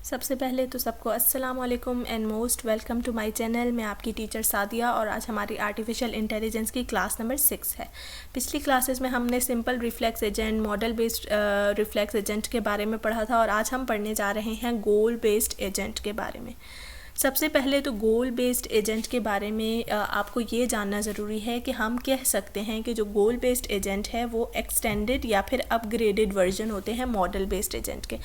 सबसे पहले तो सबको अस्सलाम वालेकुम and most welcome to my channel. मैं आपकी टीचर सादिया और आज हमारी आर्टिफिशियल इंटेलिजेंस की क्लास नंबर 6 है। पिछली क्लासेस में हमने simple reflex agent, model based reflex agent के बारे में पढ़ा था और आज हम पढ़ने जा रहे हैं गोल बेस्ड एजेंट के बारे में। सबसे पहले तो गोल बेस्ड एजेंट के बारे में आपको ये जानना ज़रूरी है कि हम कह सकते हैं कि जो गोल बेस्ड एजेंट है वो एक्सटेंडेड या फिर अपग्रेडेड वर्जन होते हैं मॉडल बेस्ड एजेंट के।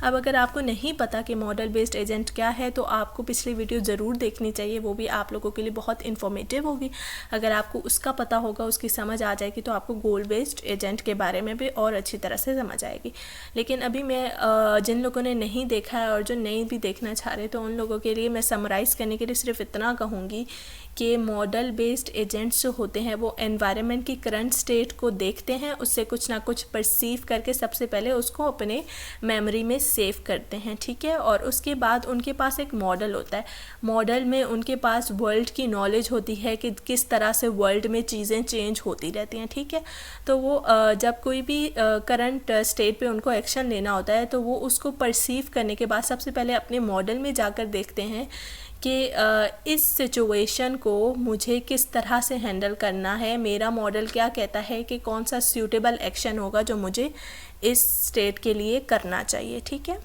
अब अगर आपको नहीं पता कि मॉडल बेस्ड एजेंट क्या है तो आपको पिछली वीडियो ज़रूर देखनी चाहिए, वो भी आप लोगों के लिए बहुत इन्फॉर्मेटिव होगी। अगर आपको उसका पता होगा, उसकी समझ आ जाएगी तो आपको गोल बेस्ड एजेंट के बारे में भी और अच्छी तरह से समझ आएगी। लेकिन अभी मैं जिन लोगों ने नहीं देखा है और जो नहीं भी देखना चाह रहे तो उन लोगों के लिए मैं समराइज़ करने के लिए सिर्फ इतना कहूँगी कि मॉडल बेस्ड एजेंट्स जो होते हैं वो एनवायरनमेंट की करंट स्टेट को देखते हैं, उससे कुछ ना कुछ परसीव करके सबसे पहले उसको अपने मेमोरी में सेव करते हैं, ठीक है। और उसके बाद उनके पास एक मॉडल होता है। मॉडल में उनके पास वर्ल्ड की नॉलेज होती है कि किस तरह से वर्ल्ड में चीज़ें चेंज होती रहती हैं, ठीक है। तो वो जब कोई भी करंट स्टेट पे उनको एक्शन लेना होता है तो वो उसको परसीव करने के बाद सबसे पहले अपने मॉडल में जाकर देखते हैं कि इस सिचुएशन को मुझे किस तरह से हैंडल करना है, मेरा मॉडल क्या कहता है कि कौन सा सूटेबल एक्शन होगा जो मुझे इस स्टेट के लिए करना चाहिए, ठीक है।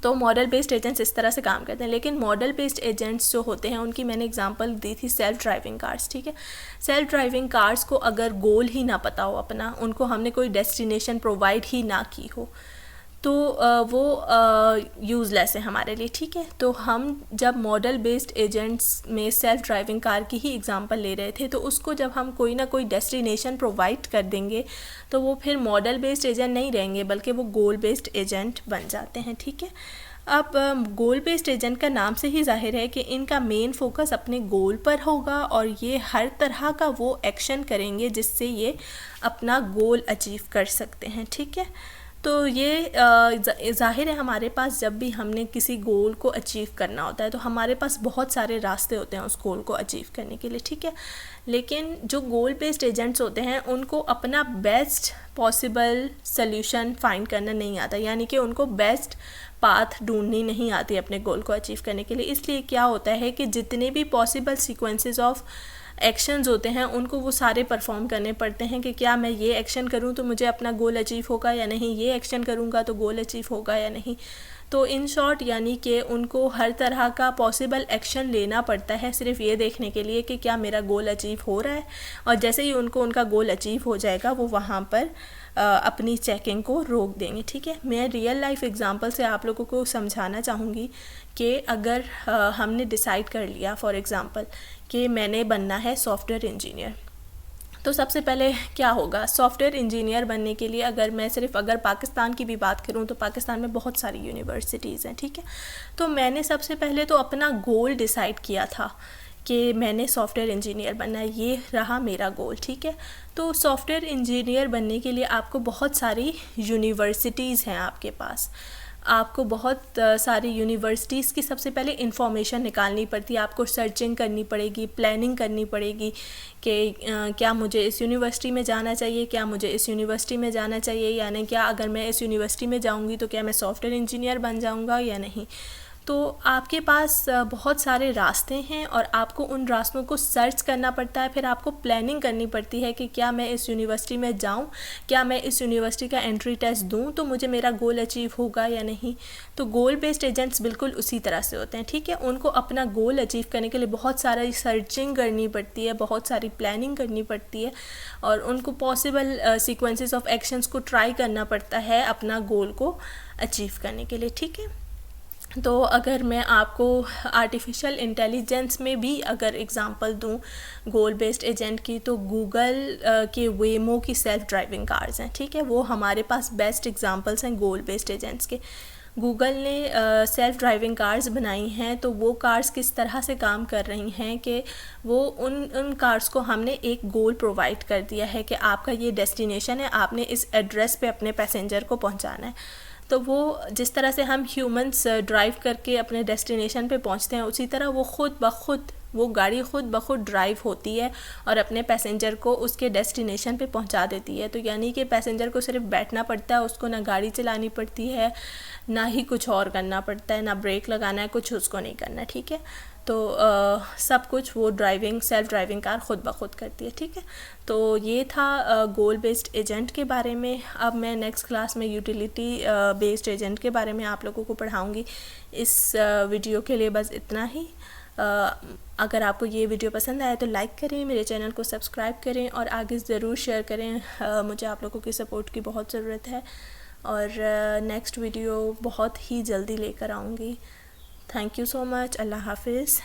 तो मॉडल बेस्ड एजेंट्स इस तरह से काम करते हैं। लेकिन मॉडल बेस्ड एजेंट्स जो होते हैं उनकी मैंने एग्जांपल दी थी सेल्फ ड्राइविंग कार्स, ठीक है। सेल्फ ड्राइविंग कार्स को अगर गोल ही ना पता हो अपना, उनको हमने कोई डेस्टिनेशन प्रोवाइड ही ना की हो तो वो यूज़लेस है हमारे लिए, ठीक है। तो हम जब मॉडल बेस्ड एजेंट्स में सेल्फ ड्राइविंग कार की ही एग्जांपल ले रहे थे तो उसको जब हम कोई ना कोई डेस्टिनेशन प्रोवाइड कर देंगे तो वो फिर मॉडल बेस्ड एजेंट नहीं रहेंगे बल्कि वो गोल बेस्ड एजेंट बन जाते हैं, ठीक है। अब गोल बेस्ड एजेंट का नाम से ही जाहिर है कि इनका मेन फोकस अपने गोल पर होगा और ये हर तरह का वो एक्शन करेंगे जिससे ये अपना गोल अचीव कर सकते हैं, ठीक है। तो ये ज़ाहिर है हमारे पास जब भी हमने किसी गोल को अचीव करना होता है तो हमारे पास बहुत सारे रास्ते होते हैं उस गोल को अचीव करने के लिए, ठीक है। लेकिन जो गोल बेस्ड एजेंट्स होते हैं उनको अपना बेस्ट पॉसिबल सल्यूशन फाइंड करना नहीं आता, यानी कि उनको बेस्ट पाथ ढूंढनी नहीं आती अपने गोल को अचीव करने के लिए। इसलिए क्या होता है कि जितने भी पॉसिबल सीक्वेंसेस ऑफ एक्शंस होते हैं उनको वो सारे परफॉर्म करने पड़ते हैं कि क्या मैं ये एक्शन करूँ तो मुझे अपना गोल अचीव होगा या नहीं, ये एक्शन करूँगा तो गोल अचीव होगा या नहीं। तो इन शॉर्ट यानी कि उनको हर तरह का पॉसिबल एक्शन लेना पड़ता है सिर्फ ये देखने के लिए कि क्या मेरा गोल अचीव हो रहा है। और जैसे ही उनको उनका गोल अचीव हो जाएगा वो वहाँ पर अपनी चेकिंग को रोक देंगे, ठीक है। मैं रियल लाइफ एग्जांपल से आप लोगों को समझाना चाहूँगी कि अगर हमने डिसाइड कर लिया फॉर एग्ज़ाम्पल कि मैंने बनना है सॉफ्टवेयर इंजीनियर, तो सबसे पहले क्या होगा, सॉफ्टवेयर इंजीनियर बनने के लिए अगर पाकिस्तान की भी बात करूं तो पाकिस्तान में बहुत सारी यूनिवर्सिटीज़ हैं, ठीक है। तो मैंने सबसे पहले तो अपना गोल डिसाइड किया था कि मैंने सॉफ्टवेयर इंजीनियर बनना है, ये रहा मेरा गोल, ठीक है। तो सॉफ्टवेयर इंजीनियर बनने के लिए आपको बहुत सारी यूनिवर्सिटीज़ हैं आपके पास, आपको बहुत सारी यूनिवर्सिटीज़ की सबसे पहले इंफॉर्मेशन निकालनी पड़ती है, आपको सर्चिंग करनी पड़ेगी, प्लानिंग करनी पड़ेगी कि क्या मुझे इस यूनिवर्सिटी में जाना चाहिए, क्या मुझे इस यूनिवर्सिटी में जाना चाहिए, यानी क्या अगर मैं इस यूनिवर्सिटी में जाऊंगी तो क्या मैं सॉफ्टवेयर इंजीनियर बन जाऊंगा या नहीं। तो आपके पास बहुत सारे रास्ते हैं और आपको उन रास्तों को सर्च करना पड़ता है, फिर आपको प्लानिंग करनी पड़ती है कि क्या मैं इस यूनिवर्सिटी में जाऊं, क्या मैं इस यूनिवर्सिटी का एंट्री टेस्ट दूं तो मुझे मेरा गोल अचीव होगा या नहीं। तो गोल बेस्ड एजेंट्स बिल्कुल उसी तरह से होते हैं, ठीक है। उनको अपना गोल अचीव करने के लिए बहुत सारी सर्चिंग करनी पड़ती है, बहुत सारी प्लानिंग करनी पड़ती है और उनको पॉसिबल सीक्वेंसेस ऑफ एक्शंस को ट्राई करना पड़ता है अपना गोल को अचीव करने के लिए, ठीक है। तो अगर मैं आपको आर्टिफिशियल इंटेलिजेंस में भी अगर एग्ज़ाम्पल दूं गोल बेस्ड एजेंट की तो गूगल के वेमो की सेल्फ ड्राइविंग कार्स हैं, ठीक है। वो हमारे पास बेस्ट एग्ज़ाम्पल्स हैं गोल बेस्ड एजेंट्स के। गूगल ने सेल्फ ड्राइविंग कार्स बनाई हैं तो वो कार्स किस तरह से काम कर रही हैं कि वो उन कार्स को हमने एक गोल प्रोवाइड कर दिया है कि आपका ये डेस्टिनेशन है, आपने इस एड्रेस पे अपने पैसेंजर को पहुंचाना है। तो वो जिस तरह से हम ह्यूमंस ड्राइव करके अपने डेस्टिनेशन पे पहुंचते हैं उसी तरह वो खुद ब खुद वो गाड़ी ख़ुद ब खुद ड्राइव होती है और अपने पैसेंजर को उसके डेस्टिनेशन पे पहुंचा देती है। तो यानी कि पैसेंजर को सिर्फ बैठना पड़ता है, उसको ना गाड़ी चलानी पड़ती है, ना ही कुछ और करना पड़ता है, ना ब्रेक लगाना है, कुछ उसको नहीं करना, ठीक है। तो सब कुछ वो सेल्फ ड्राइविंग कार ख़ुद ब खुद करती है, ठीक है। तो ये था गोल बेस्ड एजेंट के बारे में। अब मैं नेक्स्ट क्लास में यूटिलिटी बेस्ड एजेंट के बारे में आप लोगों को पढ़ाऊँगी। इस वीडियो के लिए बस इतना ही। अगर आपको ये वीडियो पसंद आया तो लाइक करें, मेरे चैनल को सब्सक्राइब करें और आगे ज़रूर शेयर करें। मुझे आप लोगों की सपोर्ट की बहुत ज़रूरत है और नेक्स्ट वीडियो बहुत ही जल्दी लेकर आऊँगी। Thank you so much. अल्लाह हाफिज़।